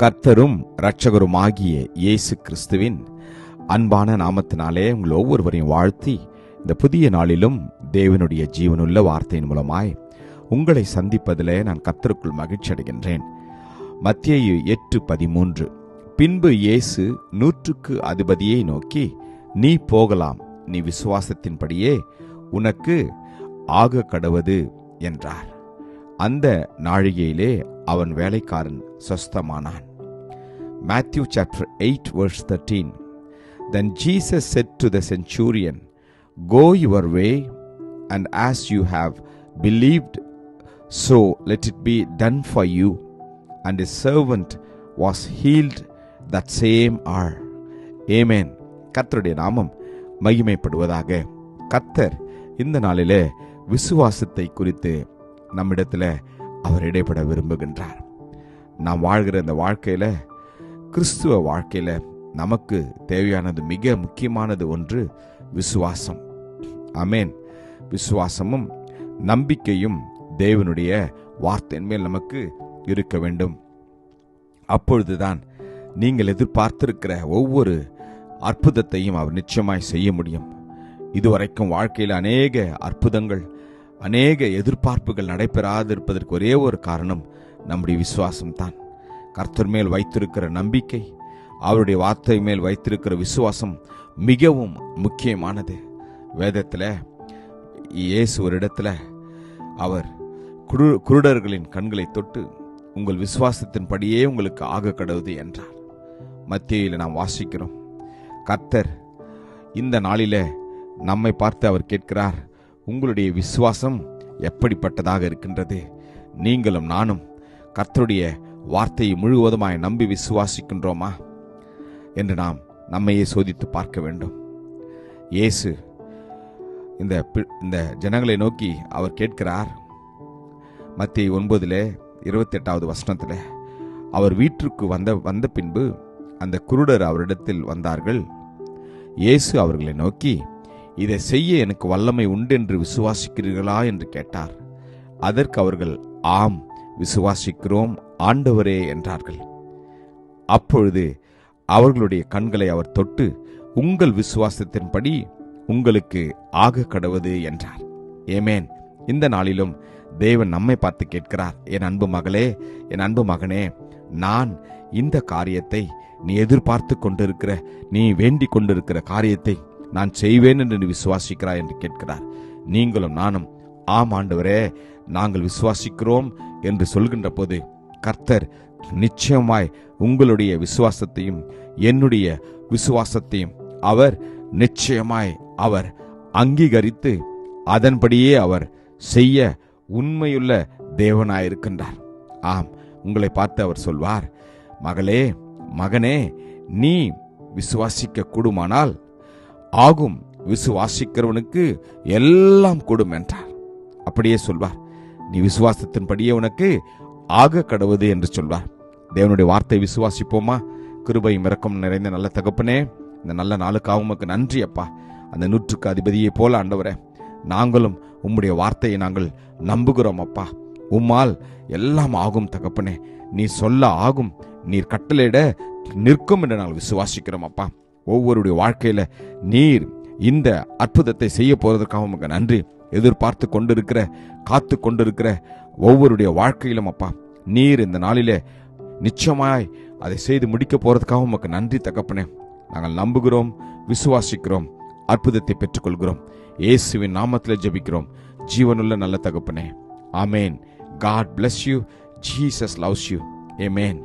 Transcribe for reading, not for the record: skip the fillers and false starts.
கர்த்தரும் இரட்சகருமாகிய இயேசு கிறிஸ்துவின் அன்பான நாமத்தினாலே உங்கள் ஒவ்வொருவரையும் வாழ்த்தி இந்த புதிய நாளிலும் தேவனுடைய ஜீவனுள்ள வார்த்தையின் மூலமாய் உங்களை சந்திப்பதிலே நான் கர்த்தருக்குள் மகிழ்ச்சி அடைகின்றேன். மத்தேயு 8:13. பின்பு இயேசு 100க்கு அதிபதியை நோக்கி, நீ போகலாம், நீ விசுவாசத்தின்படியே உனக்கு ஆக கடவது என்றார். அந்த நாழிகையிலே அவன் வேலைக்காரன் சொஸ்தமானான். Matthew chapter 8 verse 13. Then Jesus said to the centurion, Go your way, and as you have believed, so let it be done for you. And his servant was healed that same hour. Amen. கர்த்தருடைய நாமம் மகிமைப்படுவதாக. கர்த்தர் இந்த நாளிலே விசுவாசத்தை குறித்து நம்மிடத்தில் அவர் இடைப்பட விரும்புகின்றார். நாம் வாழ்கிற இந்த வாழ்க்கையில, கிறிஸ்துவ வாழ்க்கையில நமக்கு தேவையானது, மிக முக்கியமானது ஒன்று விசுவாசம். ஆமென். விசுவாசமும் நம்பிக்கையும் தேவனுடைய வார்த்தையின் மேல் நமக்கு இருக்க வேண்டும். அப்பொழுதுதான் நீங்கள் எதிர்பார்த்திருக்கிற ஒவ்வொரு அற்புதத்தையும் அவர் நிச்சயமாய் செய்ய முடியும். இதுவரைக்கும் வாழ்க்கையில் அநேக அற்புதங்கள், அநேக எதிர்பார்ப்புகள் நடைபெறாதிருப்பதற்கு ஒரே ஒரு காரணம் நம்முடைய விசுவாசம்தான். கர்த்தர் மேல் வைத்திருக்கிற நம்பிக்கை, அவருடைய வார்த்தை மேல் வைத்திருக்கிற விசுவாசம் மிகவும் முக்கியமானது. வேதத்தில் இயேசு ஒரு இடத்துல அவர் குருடர்களின் கண்களை தொட்டு, உங்கள் விசுவாசத்தின்படியே உங்களுக்கு ஆக கடவுது என்றார். மத்தேயுவில் நாம் வாசிக்கிறோம். கர்த்தர் இந்த நாளில நம்மை பார்த்து அவர் கேட்கிறார், உங்களுடைய விசுவாசம் எப்படிப்பட்டதாக இருக்கின்றது? நீங்களும் நானும் கர்த்தருடைய வார்த்தையை முழுவதுமாய் நம்பி விசுவாசிக்கின்றோமா என்று நாம் நம்மையே சோதித்து பார்க்க வேண்டும். இயேசு இந்த ஜனங்களை நோக்கி அவர் கேட்கிறார். மத்தேயு 9:28 அவர் வீட்டிற்கு வந்த பின்பு அந்த குருடர் அவரிடத்தில் வந்தார்கள். இயேசு அவர்களை நோக்கி, இதை செய்ய எனக்கு வல்லமை உண்டு என்று விசுவாசிக்கிறீர்களா என்று கேட்டார். அதற்கு அவர்கள், ஆம், விசுவாசிக்கிறோம் ஆண்டவரே என்றார்கள். அப்பொழுது அவர்களுடைய கண்களை அவர் தொட்டு, உங்கள் விசுவாசத்தின்படி உங்களுக்கு ஆக கடவது என்றார். ஏமேன். இந்த நாளிலும் தேவன் நம்மை பார்த்து கேட்கிறார், என் அன்பு மகளே, என் அன்பு மகனே, நான் இந்த காரியத்தை, நீ எதிர்பார்த்து கொண்டிருக்கிற, நீ வேண்டிக் கொண்டிருக்கிற காரியத்தை நான் செய்வேன் என்று விசுவாசிக்கிறாய் என்று கேட்கிறார். நீங்களும் நானும் ஆம் ஆண்டவரே, நாங்கள் விசுவாசிக்கிறோம் என்று சொல்கின்ற போது கர்த்தர் நிச்சயமாய் உங்களுடைய விசுவாசத்தையும் என்னுடைய விசுவாசத்தையும் அவர் நிச்சயமாய் அவர் அங்கீகரித்து அதன்படியே அவர் செய்ய உண்மையுள்ள தேவனாயிருக்கின்றார். ஆம், உங்களை பார்த்து அவர் சொல்வார், மகளே, மகனே, நீ விசுவாசிக்க கூடுமானால் ஆகும், விசுவாசிக்கிறவனுக்கு எல்லாம் கூடும் என்றார். அப்படியே சொல்வார். நீ விசுவாசத்தின்படியே உனக்கு ஆக கடவுது என்று சொல்வார். தேவனுடைய வார்த்தை விசுவாசிப்போமா? கிருபையும் இரக்கம் நிறைந்த நல்ல தகப்பனே, இந்த நல்ல நாளுக்காக உமக்கு நன்றி அப்பா. அந்த 100க்கு அதிபதியை போல ஆண்டவரே, நாங்களும் உம்முடைய வார்த்தையை நாங்கள் நம்புகிறோம் அப்பா. உம்மால் எல்லாம் ஆகும் தகப்பனே. நீ சொல்ல ஆகும், நீர் கட்டளையிட நிற்கும் என்று நாங்கள் விசுவாசிக்கிறோம் அப்பா. ஒவ்வொருடைய வாழ்க்கையில நீர் இந்த அற்புதத்தை செய்ய போறதற்காக உமக்கு நன்றி. எதிர்பார்த்து கொண்டிருக்கிற, காத்து கொண்டிருக்கிற ஒவ்வொருடைய வாழ்க்கையிலும் அப்பா, நீர் இந்த நாளிலே நிச்சயமாய் அதை செய்து முடிக்க போறதுக்காக உமக்கு நன்றி தகப்பனே. நாங்கள் நம்புகிறோம், விசுவாசிக்கிறோம், அற்புதத்தை பெற்றுக்கொள்கிறோம். இயேசுவின் நாமத்தில் ஜெபிக்கிறோம் ஜீவனுள்ள நல்ல தகப்பனே. ஆமேன். God bless you. Jesus loves you. Amen.